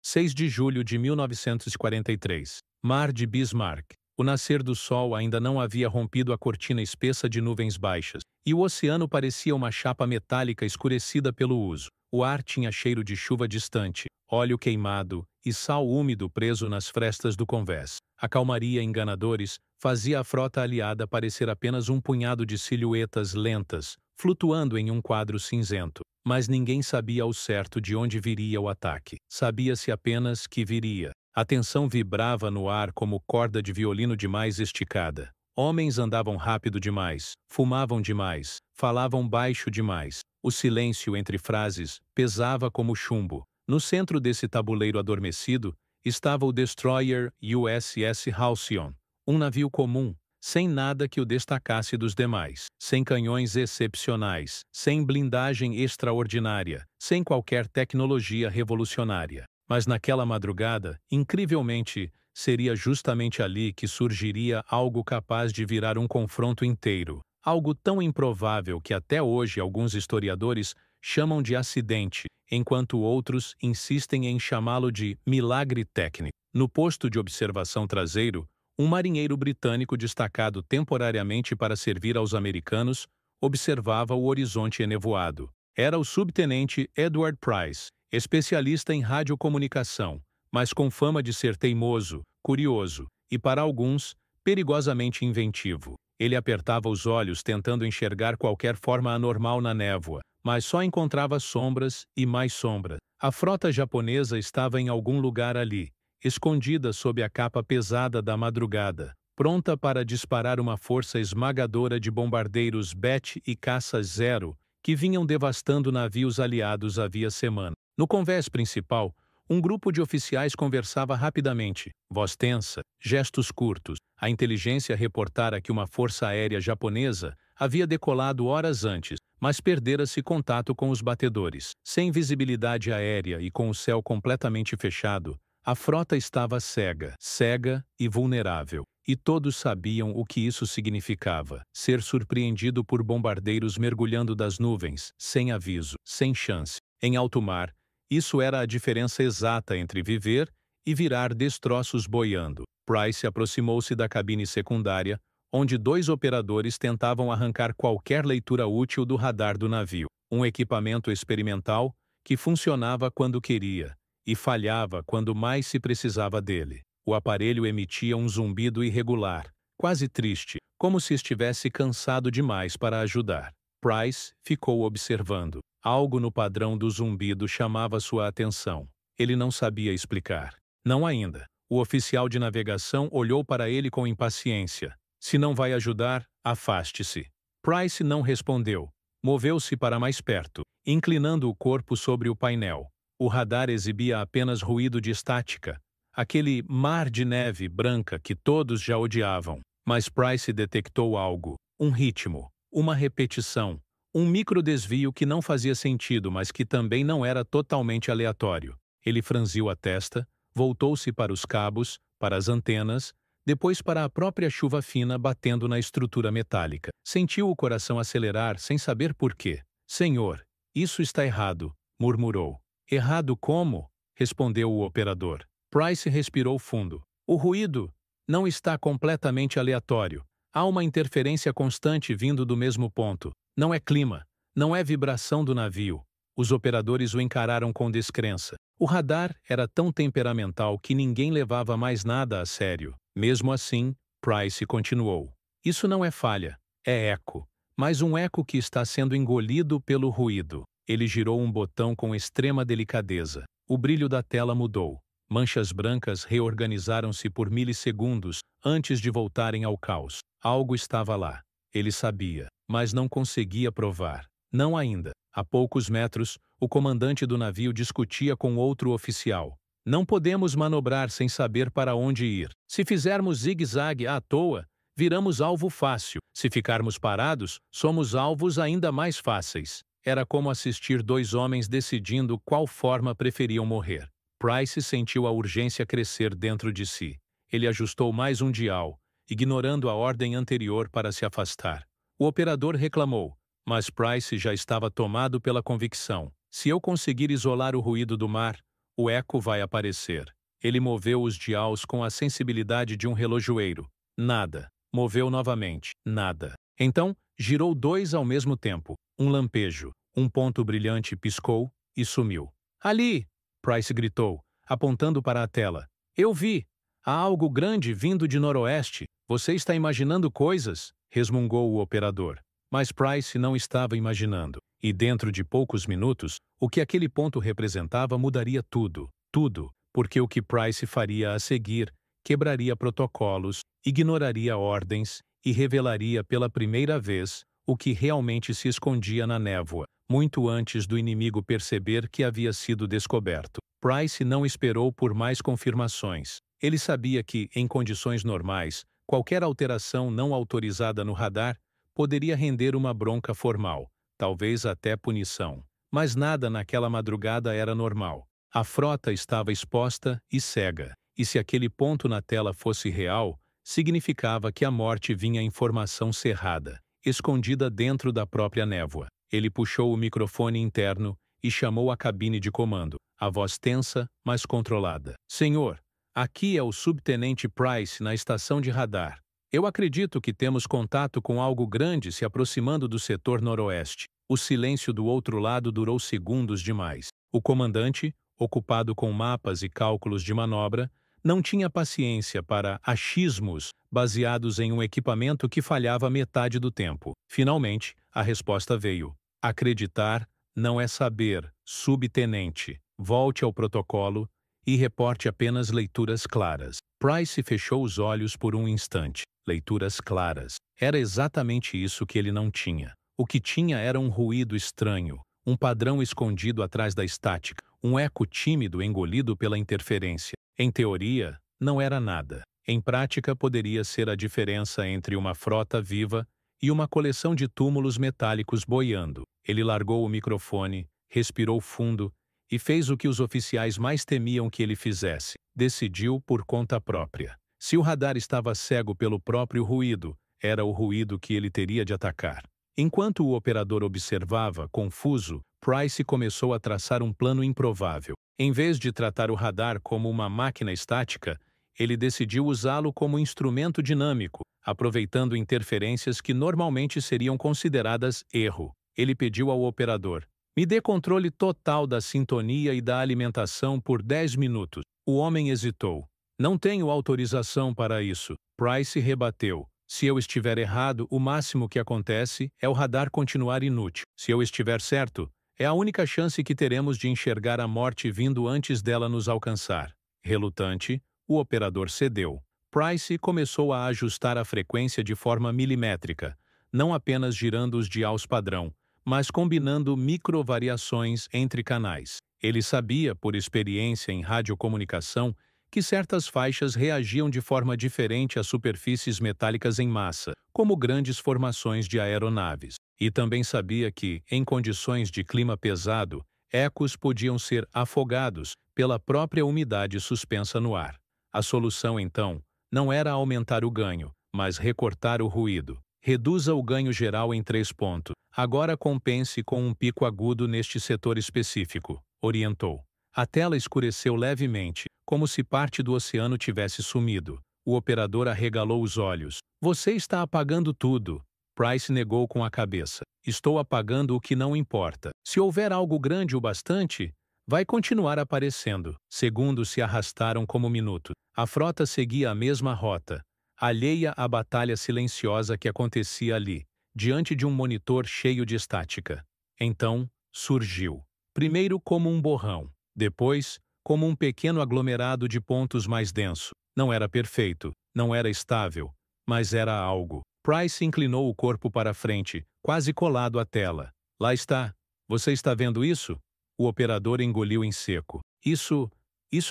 6 de julho de 1943. Mar de Bismarck. O nascer do sol ainda não havia rompido a cortina espessa de nuvens baixas, e o oceano parecia uma chapa metálica escurecida pelo uso. O ar tinha cheiro de chuva distante, óleo queimado e sal úmido preso nas frestas do convés. A calmaria enganadores fazia a frota aliada parecer apenas um punhado de silhuetas lentas, flutuando em um quadro cinzento. Mas ninguém sabia ao certo de onde viria o ataque. Sabia-se apenas que viria. A tensão vibrava no ar como corda de violino demais esticada. Homens andavam rápido demais, fumavam demais, falavam baixo demais. O silêncio entre frases pesava como chumbo. No centro desse tabuleiro adormecido estava o destroyer USS Halcyon, um navio comum, sem nada que o destacasse dos demais, sem canhões excepcionais, sem blindagem extraordinária, sem qualquer tecnologia revolucionária. Mas naquela madrugada, incrivelmente, seria justamente ali que surgiria algo capaz de virar um confronto inteiro, algo tão improvável que até hoje alguns historiadores chamam de acidente, enquanto outros insistem em chamá-lo de milagre técnico. No posto de observação traseiro, um marinheiro britânico destacado temporariamente para servir aos americanos observava o horizonte enevoado. Era o subtenente Edward Price, especialista em radiocomunicação, mas com fama de ser teimoso, curioso e, para alguns, perigosamente inventivo. Ele apertava os olhos tentando enxergar qualquer forma anormal na névoa, mas só encontrava sombras e mais sombras. A frota japonesa estava em algum lugar ali, escondida sob a capa pesada da madrugada, pronta para disparar uma força esmagadora de bombardeiros Bet e caça-zero que vinham devastando navios aliados havia semana. No convés principal, um grupo de oficiais conversava rapidamente, voz tensa, gestos curtos. A inteligência reportara que uma força aérea japonesa havia decolado horas antes, mas perdera-se contato com os batedores. Sem visibilidade aérea e com o céu completamente fechado, a frota estava cega e vulnerável. E todos sabiam o que isso significava: ser surpreendido por bombardeiros mergulhando das nuvens, sem aviso, sem chance. Em alto mar, isso era a diferença exata entre viver e virar destroços boiando. Price aproximou-se da cabine secundária, onde 2 operadores tentavam arrancar qualquer leitura útil do radar do navio. Um equipamento experimental que funcionava quando queria e falhava quando mais se precisava dele. O aparelho emitia um zumbido irregular, quase triste, como se estivesse cansado demais para ajudar. Price ficou observando. Algo no padrão do zumbido chamava sua atenção. Ele não sabia explicar. Não ainda. O oficial de navegação olhou para ele com impaciência. Se não vai ajudar, afaste-se. Price não respondeu. Moveu-se para mais perto, inclinando o corpo sobre o painel. O radar exibia apenas ruído de estática, aquele mar de neve branca que todos já odiavam. Mas Price detectou algo, um ritmo, uma repetição, um microdesvio que não fazia sentido, mas que também não era totalmente aleatório. Ele franziu a testa, voltou-se para os cabos, para as antenas, depois para a própria chuva fina batendo na estrutura metálica. Sentiu o coração acelerar sem saber por quê. Senhor, isso está errado, murmurou. Errado como? Respondeu o operador. Price respirou fundo. O ruído não está completamente aleatório. Há uma interferência constante vindo do mesmo ponto. Não é clima, não é vibração do navio. Os operadores o encararam com descrença. O radar era tão temperamental que ninguém levava mais nada a sério. Mesmo assim, Price continuou. Isso não é falha, é eco. Mas um eco que está sendo engolido pelo ruído. Ele girou um botão com extrema delicadeza. O brilho da tela mudou. Manchas brancas reorganizaram-se por milissegundos antes de voltarem ao caos. Algo estava lá. Ele sabia, mas não conseguia provar. Não ainda. A poucos metros, o comandante do navio discutia com outro oficial. Não podemos manobrar sem saber para onde ir. Se fizermos zigue-zague à toa, viramos alvo fácil. Se ficarmos parados, somos alvos ainda mais fáceis. Era como assistir 2 homens decidindo qual forma preferiam morrer. Price sentiu a urgência crescer dentro de si. Ele ajustou mais um dial, ignorando a ordem anterior para se afastar. O operador reclamou, mas Price já estava tomado pela convicção. Se eu conseguir isolar o ruído do mar, O eco vai aparecer. Ele moveu os dials com a sensibilidade de um relojoeiro. Nada. Moveu novamente. Nada. Então, girou 2 ao mesmo tempo. Um lampejo. Um ponto brilhante piscou e sumiu. Ali! Price gritou, apontando para a tela. Eu vi! Há algo grande vindo de noroeste. Você está imaginando coisas? Resmungou o operador. Mas Price não estava imaginando. E dentro de poucos minutos, o que aquele ponto representava mudaria tudo. Tudo. Porque o que Price faria a seguir quebraria protocolos, ignoraria ordens e revelaria pela primeira vez o que realmente se escondia na névoa, muito antes do inimigo perceber que havia sido descoberto. Price não esperou por mais confirmações. Ele sabia que, em condições normais, qualquer alteração não autorizada no radar poderia render uma bronca formal, talvez até punição. Mas nada naquela madrugada era normal. A frota estava exposta e cega, e se aquele ponto na tela fosse real, significava que a morte vinha em formação cerrada, escondida dentro da própria névoa. Ele puxou o microfone interno e chamou a cabine de comando, a voz tensa, mas controlada. Senhor, aqui é o subtenente Price na estação de radar. Eu acredito que temos contato com algo grande se aproximando do setor noroeste. O silêncio do outro lado durou segundos demais. O comandante, ocupado com mapas e cálculos de manobra, não tinha paciência para achismos baseados em um equipamento que falhava metade do tempo. Finalmente, a resposta veio. Acreditar não é saber, subtenente. Volte ao protocolo e reporte apenas leituras claras. Price fechou os olhos por um instante. Leituras claras. Era exatamente isso que ele não tinha. O que tinha era um ruído estranho, um padrão escondido atrás da estática, um eco tímido engolido pela interferência. Em teoria, não era nada. Em prática, poderia ser a diferença entre uma frota viva e uma coleção de túmulos metálicos boiando. Ele largou o microfone, respirou fundo e fez o que os oficiais mais temiam que ele fizesse. Decidiu por conta própria. Se o radar estava cego pelo próprio ruído, era o ruído que ele teria de atacar. Enquanto o operador observava, confuso, Price começou a traçar um plano improvável. Em vez de tratar o radar como uma máquina estática, ele decidiu usá-lo como instrumento dinâmico, aproveitando interferências que normalmente seriam consideradas erro. Ele pediu ao operador: "Me dê controle total da sintonia e da alimentação por 10 minutos." O homem hesitou. "Não tenho autorização para isso." Price rebateu. "Se eu estiver errado, o máximo que acontece é o radar continuar inútil. Se eu estiver certo, é a única chance que teremos de enxergar a morte vindo antes dela nos alcançar." Relutante, o operador cedeu. Price começou a ajustar a frequência de forma milimétrica, não apenas girando os dials padrão, mas combinando microvariações entre canais. Ele sabia, por experiência em radiocomunicação, que certas faixas reagiam de forma diferente a superfícies metálicas em massa, como grandes formações de aeronaves. E também sabia que, em condições de clima pesado, ecos podiam ser afogados pela própria umidade suspensa no ar. A solução, então, não era aumentar o ganho, mas recortar o ruído. Reduza o ganho geral em 3 pontos. Agora compense com um pico agudo neste setor específico, orientou. A tela escureceu levemente, como se parte do oceano tivesse sumido. O operador arregalou os olhos. "Você está apagando tudo." Price negou com a cabeça. "Estou apagando o que não importa. Se houver algo grande o bastante, vai continuar aparecendo." Segundos se arrastaram como minutos. A frota seguia a mesma rota, alheia à batalha silenciosa que acontecia ali, diante de um monitor cheio de estática. Então, surgiu. Primeiro como um borrão. Depois, como um pequeno aglomerado de pontos mais denso. Não era perfeito, não era estável, mas era algo. Price inclinou o corpo para frente, quase colado à tela. "Lá está. Você está vendo isso?" O operador engoliu em seco. Isso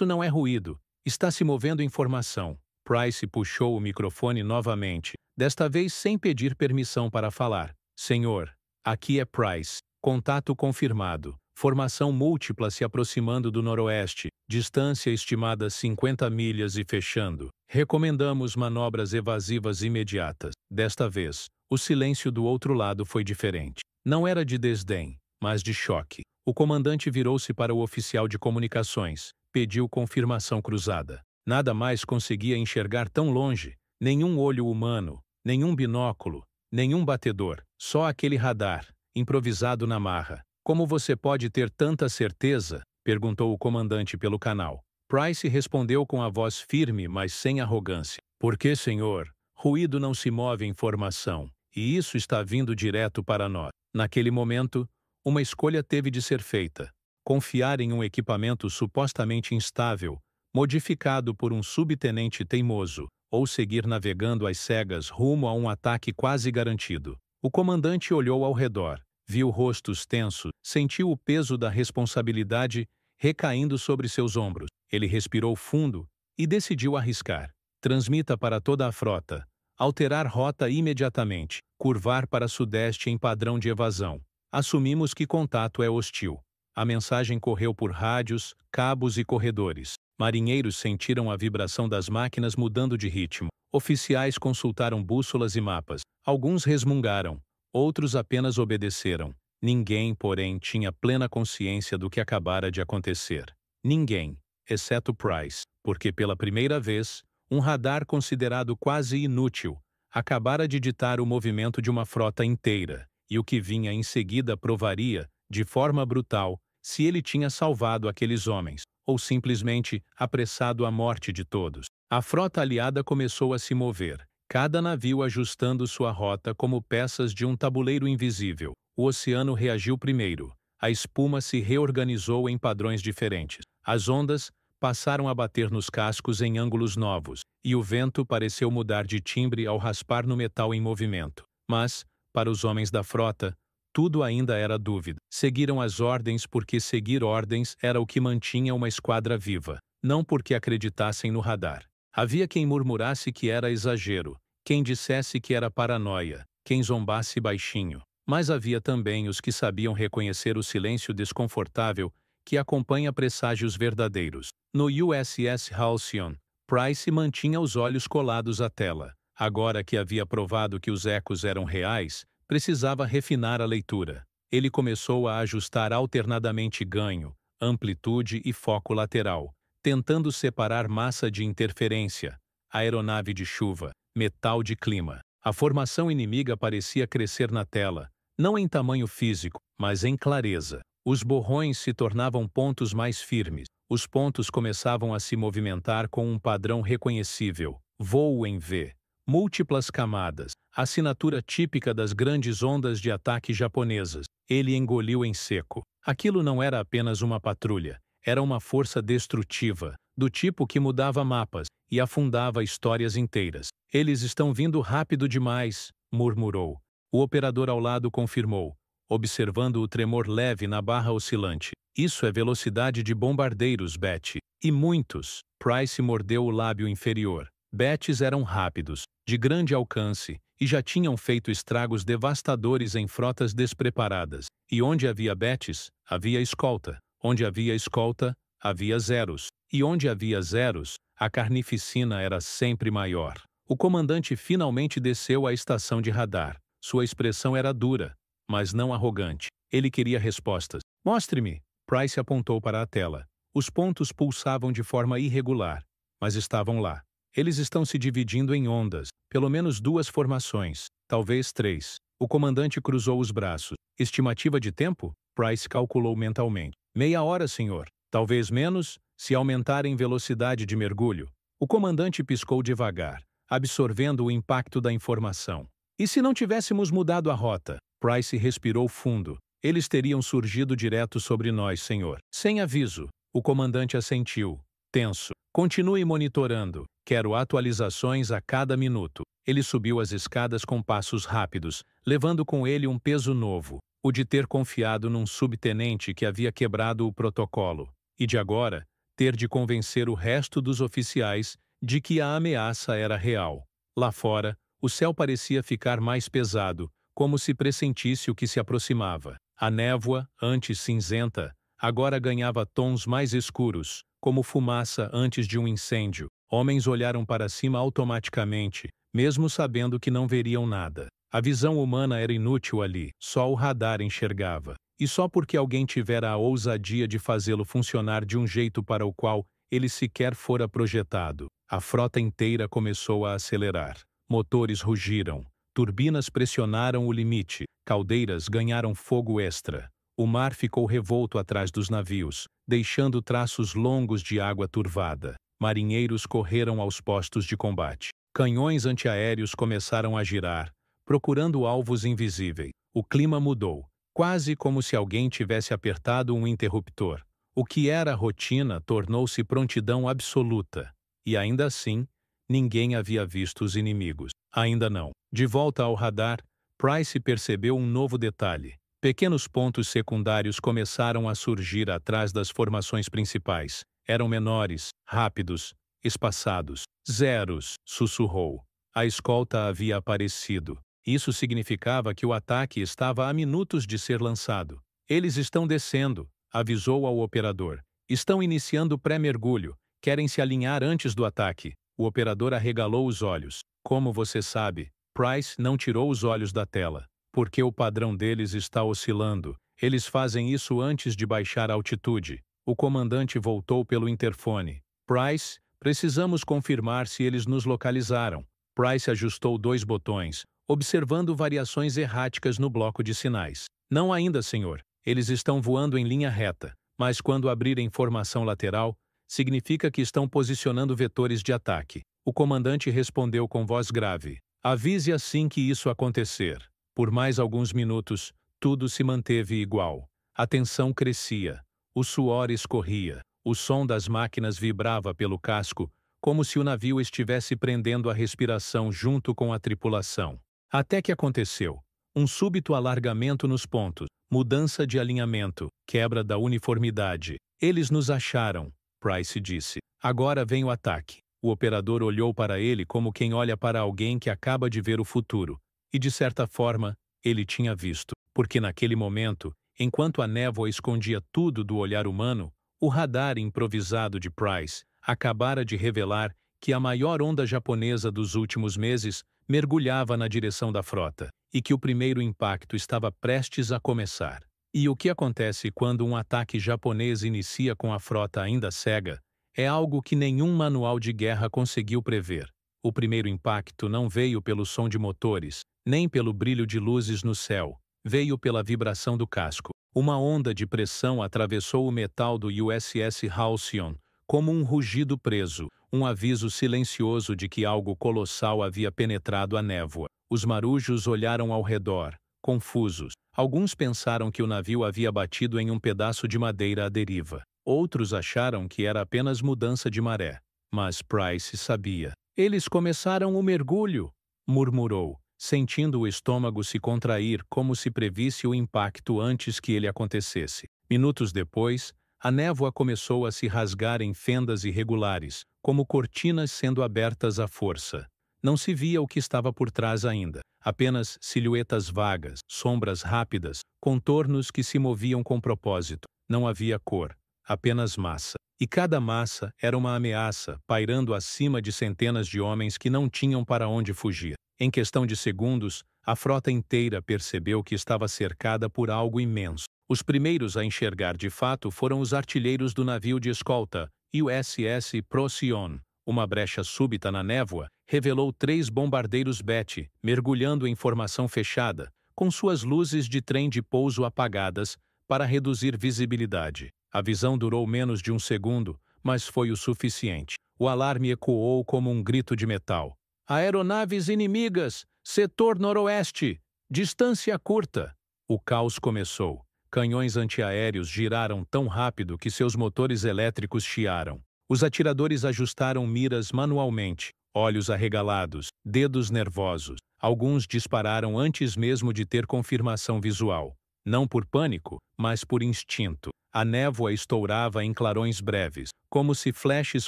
não é ruído. Está se movendo informação." Price puxou o microfone novamente, desta vez sem pedir permissão para falar. "Senhor, aqui é Price. Contato confirmado. Formação múltipla se aproximando do noroeste. Distância estimada 50 milhas e fechando. Recomendamos manobras evasivas imediatas." Desta vez, o silêncio do outro lado foi diferente. Não era de desdém, mas de choque. O comandante virou-se para o oficial de comunicações, pediu confirmação cruzada. Nada mais conseguia enxergar tão longe, nenhum olho humano, nenhum binóculo, nenhum batedor, só aquele radar, improvisado na marra. Como você pode ter tanta certeza? Perguntou o comandante pelo canal. Price respondeu com a voz firme, mas sem arrogância. Porque, senhor, ruído não se move em formação, e isso está vindo direto para nós. Naquele momento, uma escolha teve de ser feita. Confiar em um equipamento supostamente instável, modificado por um subtenente teimoso, ou seguir navegando às cegas rumo a um ataque quase garantido. O comandante olhou ao redor, viu rostos tensos, sentiu o peso da responsabilidade recaindo sobre seus ombros. Ele respirou fundo e decidiu arriscar. Transmita para toda a frota. Alterar rota imediatamente. Curvar para sudeste em padrão de evasão. Assumimos que contato é hostil. A mensagem correu por rádios, cabos e corredores. Marinheiros sentiram a vibração das máquinas mudando de ritmo. Oficiais consultaram bússolas e mapas. Alguns resmungaram, outros apenas obedeceram. Ninguém, porém, tinha plena consciência do que acabara de acontecer. Ninguém, exceto Price, porque pela primeira vez, um radar considerado quase inútil acabara de ditar o movimento de uma frota inteira, e o que vinha em seguida provaria, de forma brutal, se ele tinha salvado aqueles homens, ou simplesmente apressado a morte de todos. A frota aliada começou a se mover, cada navio ajustando sua rota como peças de um tabuleiro invisível. O oceano reagiu primeiro. A espuma se reorganizou em padrões diferentes. As ondas passaram a bater nos cascos em ângulos novos, e o vento pareceu mudar de timbre ao raspar no metal em movimento. Mas, para os homens da frota, tudo ainda era dúvida. Seguiram as ordens porque seguir ordens era o que mantinha uma esquadra viva, não porque acreditassem no radar. Havia quem murmurasse que era exagero, quem dissesse que era paranoia, quem zombasse baixinho. Mas havia também os que sabiam reconhecer o silêncio desconfortável que acompanha presságios verdadeiros. No USS Halcyon, Price mantinha os olhos colados à tela. Agora que havia provado que os ecos eram reais, precisava refinar a leitura. Ele começou a ajustar alternadamente ganho, amplitude e foco lateral, tentando separar massa de interferência, aeronave de chuva, metal de clima. A formação inimiga parecia crescer na tela, não em tamanho físico, mas em clareza. Os borrões se tornavam pontos mais firmes. Os pontos começavam a se movimentar com um padrão reconhecível. Voo em V. Múltiplas camadas. Assinatura típica das grandes ondas de ataque japonesas. Ele engoliu em seco. Aquilo não era apenas uma patrulha. Era uma força destrutiva, do tipo que mudava mapas e afundava histórias inteiras. Eles estão vindo rápido demais, murmurou. O operador ao lado confirmou, observando o tremor leve na barra oscilante. Isso é velocidade de bombardeiros, Betty. E muitos. Price mordeu o lábio inferior. Betis eram rápidos, de grande alcance, e já tinham feito estragos devastadores em frotas despreparadas. E onde havia Betis, havia escolta. Onde havia escolta, havia zeros. E onde havia zeros, a carnificina era sempre maior. O comandante finalmente desceu à estação de radar. Sua expressão era dura, mas não arrogante. Ele queria respostas. Mostre-me. Price apontou para a tela. Os pontos pulsavam de forma irregular, mas estavam lá. Eles estão se dividindo em ondas, pelo menos 2 formações, talvez 3. O comandante cruzou os braços. Estimativa de tempo? Price calculou mentalmente. Meia hora, senhor. Talvez menos, se aumentarem velocidade de mergulho. O comandante piscou devagar, absorvendo o impacto da informação. E se não tivéssemos mudado a rota? Price respirou fundo. Eles teriam surgido direto sobre nós, senhor. Sem aviso. O comandante assentiu, tenso. Continue monitorando. Quero atualizações a cada minuto. Ele subiu as escadas com passos rápidos, levando com ele um peso novo, o de ter confiado num subtenente que havia quebrado o protocolo, e de agora, ter de convencer o resto dos oficiais de que a ameaça era real. Lá fora, o céu parecia ficar mais pesado, como se pressentisse o que se aproximava. A névoa, antes cinzenta, agora ganhava tons mais escuros, como fumaça antes de um incêndio. Homens olharam para cima automaticamente, mesmo sabendo que não veriam nada. A visão humana era inútil ali, só o radar enxergava. e só porque alguém tivera a ousadia de fazê-lo funcionar de um jeito para o qual ele sequer fora projetado. A frota inteira começou a acelerar. Motores rugiram. Turbinas pressionaram o limite. Caldeiras ganharam fogo extra. O mar ficou revolto atrás dos navios, deixando traços longos de água turvada. Marinheiros correram aos postos de combate. Canhões antiaéreos começaram a girar, procurando alvos invisíveis. O clima mudou, quase como se alguém tivesse apertado um interruptor. O que era rotina tornou-se prontidão absoluta. E ainda assim, ninguém havia visto os inimigos. Ainda não. De volta ao radar, Price percebeu um novo detalhe. Pequenos pontos secundários começaram a surgir atrás das formações principais. Eram menores, rápidos, espaçados. Zeros, sussurrou. A escolta havia aparecido. Isso significava que o ataque estava a minutos de ser lançado. Eles estão descendo, avisou ao operador. Estão iniciando pré-mergulho. Querem se alinhar antes do ataque. O operador arregalou os olhos. Como você sabe, Price não tirou os olhos da tela. Porque o padrão deles está oscilando. Eles fazem isso antes de baixar a altitude. O comandante voltou pelo interfone. Price, precisamos confirmar se eles nos localizaram. Price ajustou 2 botões, observando variações erráticas no bloco de sinais. Não ainda, senhor. Eles estão voando em linha reta, mas quando abrirem formação lateral, significa que estão posicionando vetores de ataque. O comandante respondeu com voz grave. Avise assim que isso acontecer. Por mais alguns minutos, tudo se manteve igual. A tensão crescia. O suor escorria. O som das máquinas vibrava pelo casco, como se o navio estivesse prendendo a respiração junto com a tripulação. Até que aconteceu. Um súbito alargamento nos pontos, mudança de alinhamento, quebra da uniformidade. Eles nos acharam, Price disse. Agora vem o ataque. O operador olhou para ele como quem olha para alguém que acaba de ver o futuro. E de certa forma, ele tinha visto. Porque naquele momento, enquanto a névoa escondia tudo do olhar humano, o radar improvisado de Price acabara de revelar que a maior onda japonesa dos últimos meses mergulhava na direção da frota, e que o primeiro impacto estava prestes a começar. E o que acontece quando um ataque japonês inicia com a frota ainda cega é algo que nenhum manual de guerra conseguiu prever. O primeiro impacto não veio pelo som de motores, nem pelo brilho de luzes no céu, veio pela vibração do casco. Uma onda de pressão atravessou o metal do USS Halcyon, como um rugido preso, um aviso silencioso de que algo colossal havia penetrado a névoa. Os marujos olharam ao redor, confusos. Alguns pensaram que o navio havia batido em um pedaço de madeira à deriva. Outros acharam que era apenas mudança de maré. Mas Price sabia. Eles começaram o mergulho, murmurou, sentindo o estômago se contrair como se previsse o impacto antes que ele acontecesse. Minutos depois, a névoa começou a se rasgar em fendas irregulares, como cortinas sendo abertas à força. Não se via o que estava por trás ainda, apenas silhuetas vagas, sombras rápidas, contornos que se moviam com propósito. Não havia cor, apenas massa. E cada massa era uma ameaça, pairando acima de centenas de homens que não tinham para onde fugir. Em questão de segundos, a frota inteira percebeu que estava cercada por algo imenso. Os primeiros a enxergar de fato foram os artilheiros do navio de escolta, USS Procyon. Uma brecha súbita na névoa revelou 3 bombardeiros Betty, mergulhando em formação fechada, com suas luzes de trem de pouso apagadas, para reduzir visibilidade. A visão durou menos de um segundo, mas foi o suficiente. O alarme ecoou como um grito de metal. Aeronaves inimigas! Setor noroeste! Distância curta! O caos começou. Canhões antiaéreos giraram tão rápido que seus motores elétricos chiaram. Os atiradores ajustaram miras manualmente, olhos arregalados, dedos nervosos. Alguns dispararam antes mesmo de ter confirmação visual. Não por pânico, mas por instinto. A névoa estourava em clarões breves, como se flashes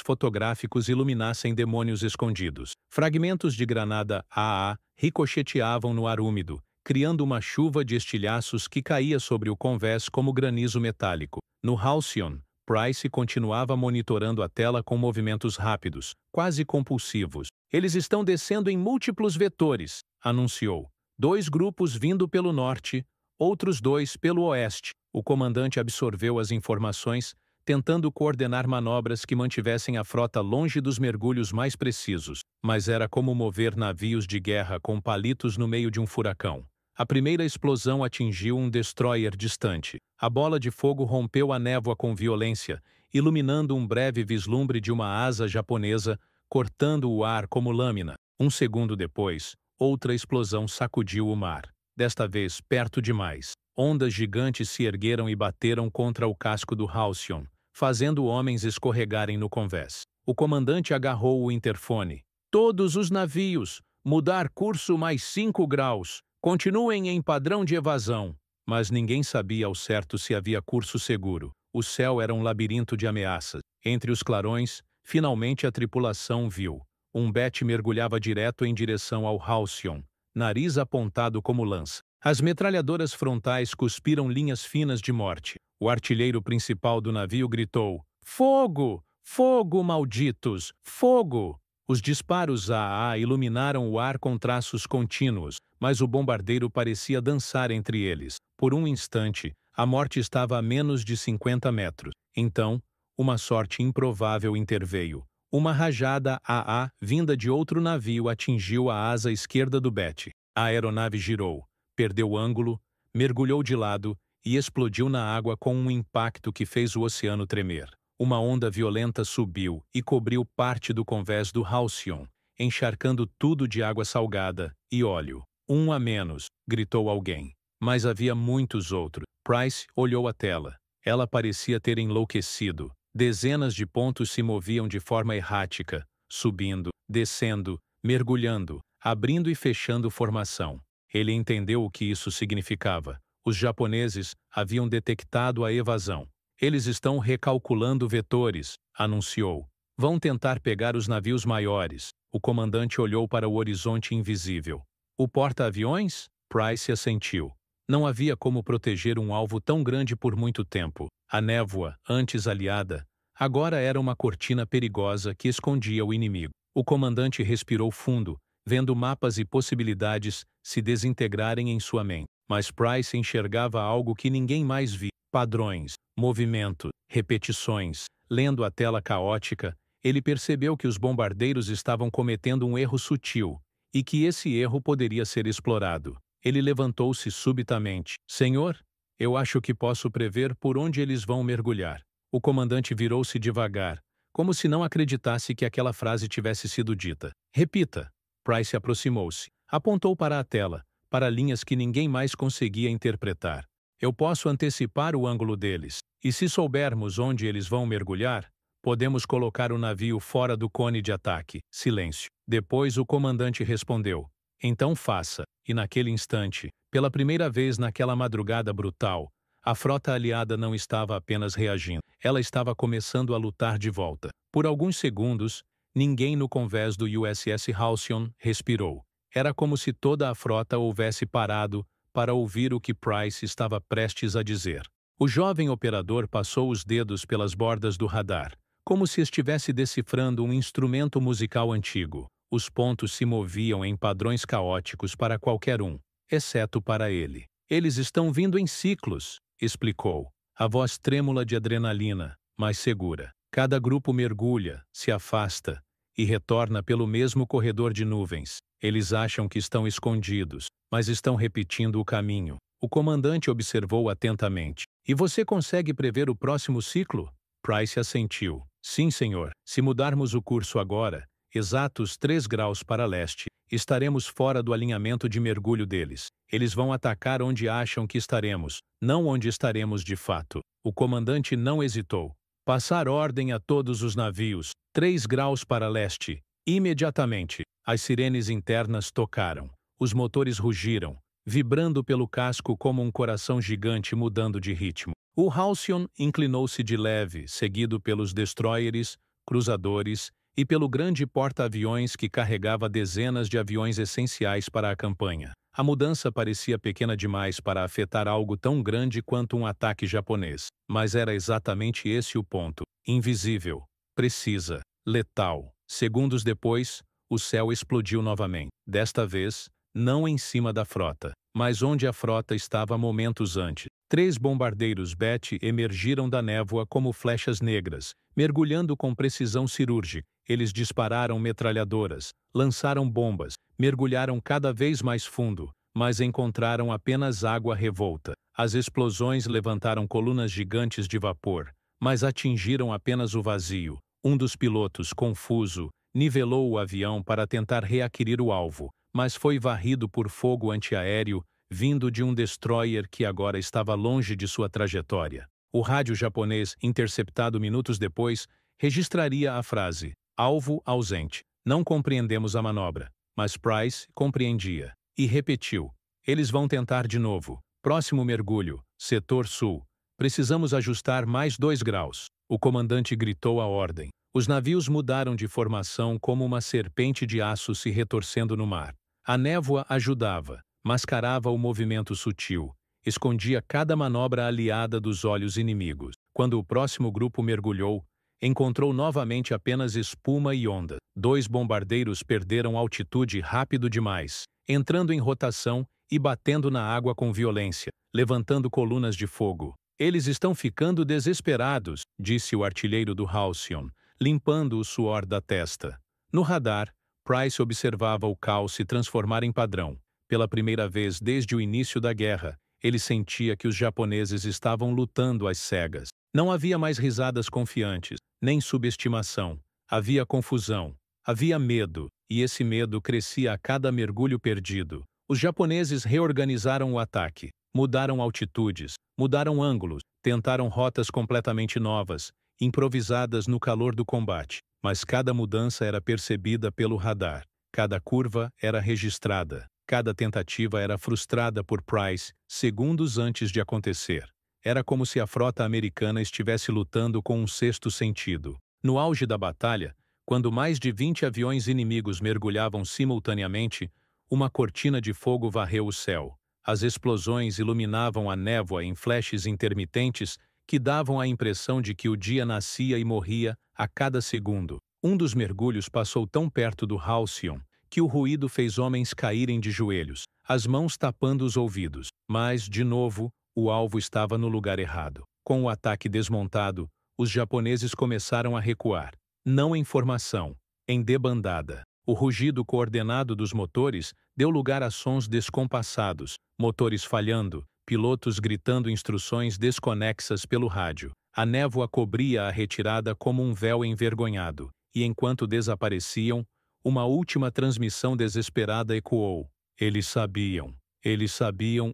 fotográficos iluminassem demônios escondidos. Fragmentos de granada AA ricocheteavam no ar úmido, criando uma chuva de estilhaços que caía sobre o convés como granizo metálico. No Halcyon, Price continuava monitorando a tela com movimentos rápidos, quase compulsivos. Eles estão descendo em múltiplos vetores, anunciou. 2 grupos vindo pelo norte, outros 2 pelo oeste. O comandante absorveu as informações, tentando coordenar manobras que mantivessem a frota longe dos mergulhos mais precisos. Mas era como mover navios de guerra com palitos no meio de um furacão. A primeira explosão atingiu um destroyer distante. A bola de fogo rompeu a névoa com violência, iluminando um breve vislumbre de uma asa japonesa, cortando o ar como lâmina. Um segundo depois, outra explosão sacudiu o mar. Desta vez, perto demais. Ondas gigantes se ergueram e bateram contra o casco do Halcyon, fazendo homens escorregarem no convés. O comandante agarrou o interfone. Todos os navios, mudar curso mais 5 graus. Continuem em padrão de evasão. Mas ninguém sabia ao certo se havia curso seguro. O céu era um labirinto de ameaças. Entre os clarões, finalmente a tripulação viu. Um Bet mergulhava direto em direção ao Halcyon, nariz apontado como lança. As metralhadoras frontais cuspiram linhas finas de morte. O artilheiro principal do navio gritou: "Fogo! Fogo, malditos! Fogo!" Os disparos AA iluminaram o ar com traços contínuos, mas o bombardeiro parecia dançar entre eles. Por um instante, a morte estava a menos de 50 metros. Então, uma sorte improvável interveio. Uma rajada AA vinda de outro navio atingiu a asa esquerda do Bet. A aeronave girou, perdeu ângulo, mergulhou de lado e explodiu na água com um impacto que fez o oceano tremer. Uma onda violenta subiu e cobriu parte do convés do Halcyon, encharcando tudo de água salgada e óleo. "Um a menos", gritou alguém. Mas havia muitos outros. Price olhou a tela. Ela parecia ter enlouquecido. Dezenas de pontos se moviam de forma errática, subindo, descendo, mergulhando, abrindo e fechando formação. Ele entendeu o que isso significava. Os japoneses haviam detectado a evasão. "Eles estão recalculando vetores", anunciou. "Vão tentar pegar os navios maiores." O comandante olhou para o horizonte invisível. "O porta-aviões?" Price assentiu. Não havia como proteger um alvo tão grande por muito tempo. A névoa, antes aliada, agora era uma cortina perigosa que escondia o inimigo. O comandante respirou fundo, vendo mapas e possibilidades se desintegrarem em sua mente. Mas Price enxergava algo que ninguém mais via: padrões, movimento, repetições. Lendo a tela caótica, ele percebeu que os bombardeiros estavam cometendo um erro sutil, e que esse erro poderia ser explorado. Ele levantou-se subitamente. "Senhor, eu acho que posso prever por onde eles vão mergulhar." O comandante virou-se devagar, como se não acreditasse que aquela frase tivesse sido dita. "Repita." Price aproximou-se. Apontou para a tela, para linhas que ninguém mais conseguia interpretar. "Eu posso antecipar o ângulo deles. E se soubermos onde eles vão mergulhar, podemos colocar o navio fora do cone de ataque." Silêncio. Depois o comandante respondeu: "Então faça." E naquele instante, pela primeira vez naquela madrugada brutal, a frota aliada não estava apenas reagindo. Ela estava começando a lutar de volta. Por alguns segundos, ninguém no convés do USS Halcyon respirou. Era como se toda a frota houvesse parado para ouvir o que Price estava prestes a dizer. O jovem operador passou os dedos pelas bordas do radar, como se estivesse decifrando um instrumento musical antigo. Os pontos se moviam em padrões caóticos para qualquer um, exceto para ele. "Eles estão vindo em ciclos", explicou. A voz trêmula de adrenalina, mas segura. Cada grupo mergulha, se afasta e retorna pelo mesmo corredor de nuvens. Eles acham que estão escondidos, mas estão repetindo o caminho. O comandante observou atentamente. "E você consegue prever o próximo ciclo?" Price assentiu. "Sim, senhor. Se mudarmos o curso agora, exatos 3 graus para leste, estaremos fora do alinhamento de mergulho deles. Eles vão atacar onde acham que estaremos, não onde estaremos de fato." O comandante não hesitou. "Passar ordem a todos os navios, 3 graus para leste." Imediatamente, as sirenes internas tocaram. Os motores rugiram, vibrando pelo casco como um coração gigante mudando de ritmo. O Halcyon inclinou-se de leve, seguido pelos destroyers, cruzadores e pelo grande porta-aviões que carregava dezenas de aviões essenciais para a campanha. A mudança parecia pequena demais para afetar algo tão grande quanto um ataque japonês. Mas era exatamente esse o ponto. Invisível, precisa, letal. Segundos depois, o céu explodiu novamente. Desta vez, não em cima da frota, mas onde a frota estava momentos antes. 3 bombardeiros Betty emergiram da névoa como flechas negras, mergulhando com precisão cirúrgica. Eles dispararam metralhadoras, lançaram bombas, mergulharam cada vez mais fundo, mas encontraram apenas água revolta. As explosões levantaram colunas gigantes de vapor, mas atingiram apenas o vazio. Um dos pilotos, confuso, nivelou o avião para tentar readquirir o alvo, mas foi varrido por fogo antiaéreo vindo de um destroyer que agora estava longe de sua trajetória. O rádio japonês, interceptado minutos depois, registraria a frase: "Alvo ausente. Não compreendemos a manobra." Mas Price compreendia. E repetiu: "Eles vão tentar de novo. Próximo mergulho, setor sul. Precisamos ajustar mais 2 graus." O comandante gritou a ordem. Os navios mudaram de formação como uma serpente de aço se retorcendo no mar. A névoa ajudava, mascarava o movimento sutil, escondia cada manobra aliada dos olhos inimigos. Quando o próximo grupo mergulhou, encontrou novamente apenas espuma e onda. 2 bombardeiros perderam altitude rápido demais, entrando em rotação e batendo na água com violência, levantando colunas de fogo. "Eles estão ficando desesperados", disse o artilheiro do Halcyon, limpando o suor da testa. No radar, Price observava o caos se transformar em padrão. Pela primeira vez desde o início da guerra, ele sentia que os japoneses estavam lutando às cegas. Não havia mais risadas confiantes, nem subestimação. Havia confusão, havia medo, e esse medo crescia a cada mergulho perdido. Os japoneses reorganizaram o ataque, mudaram altitudes, mudaram ângulos, tentaram rotas completamente novas, improvisadas no calor do combate. Mas cada mudança era percebida pelo radar, cada curva era registrada, cada tentativa era frustrada por Price segundos antes de acontecer. Era como se a frota americana estivesse lutando com um sexto sentido. No auge da batalha, quando mais de 20 aviões inimigos mergulhavam simultaneamente, uma cortina de fogo varreu o céu. As explosões iluminavam a névoa em flashes intermitentes que davam a impressão de que o dia nascia e morria a cada segundo. Um dos mergulhos passou tão perto do Halcyon que o ruído fez homens caírem de joelhos, as mãos tapando os ouvidos. Mas, de novo, o alvo estava no lugar errado. Com o ataque desmontado, os japoneses começaram a recuar. Não em formação, em debandada. O rugido coordenado dos motores deu lugar a sons descompassados, motores falhando, pilotos gritando instruções desconexas pelo rádio. A névoa cobria a retirada como um véu envergonhado, e enquanto desapareciam, uma última transmissão desesperada ecoou. Eles sabiam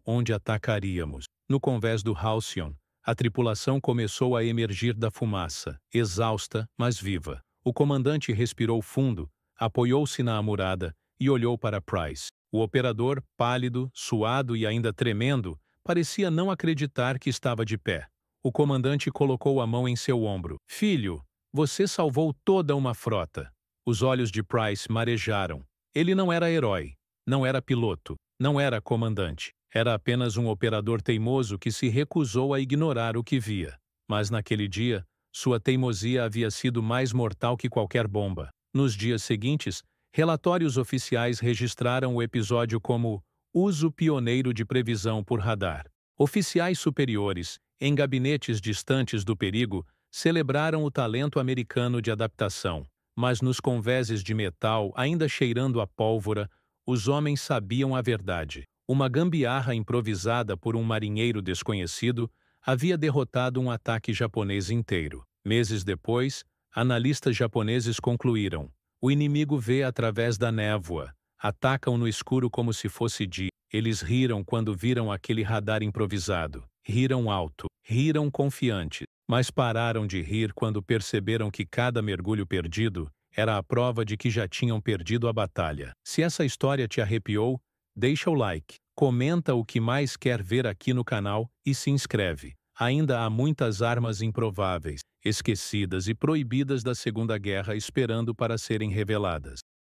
onde atacaríamos. No convés do Halcyon, a tripulação começou a emergir da fumaça, exausta, mas viva. O comandante respirou fundo, apoiou-se na amurada e olhou para Price. O operador, pálido, suado e ainda tremendo, parecia não acreditar que estava de pé. O comandante colocou a mão em seu ombro. "Filho, você salvou toda uma frota." Os olhos de Price marejaram. Ele não era herói, não era piloto, não era comandante. Era apenas um operador teimoso que se recusou a ignorar o que via. Mas naquele dia, sua teimosia havia sido mais mortal que qualquer bomba. Nos dias seguintes, relatórios oficiais registraram o episódio como uso pioneiro de previsão por radar. Oficiais superiores, em gabinetes distantes do perigo, celebraram o talento americano de adaptação. Mas nos convéses de metal, ainda cheirando a pólvora, os homens sabiam a verdade. Uma gambiarra improvisada por um marinheiro desconhecido havia derrotado um ataque japonês inteiro. Meses depois, analistas japoneses concluíram: o inimigo vê através da névoa, atacam no escuro como se fosse dia. Eles riram quando viram aquele radar improvisado. Riram alto, riram confiantes, mas pararam de rir quando perceberam que cada mergulho perdido era a prova de que já tinham perdido a batalha. Se essa história te arrepiou, deixa o like, comenta o que mais quer ver aqui no canal e se inscreve. Ainda há muitas armas improváveis, esquecidas e proibidas da Segunda Guerra esperando para serem reveladas.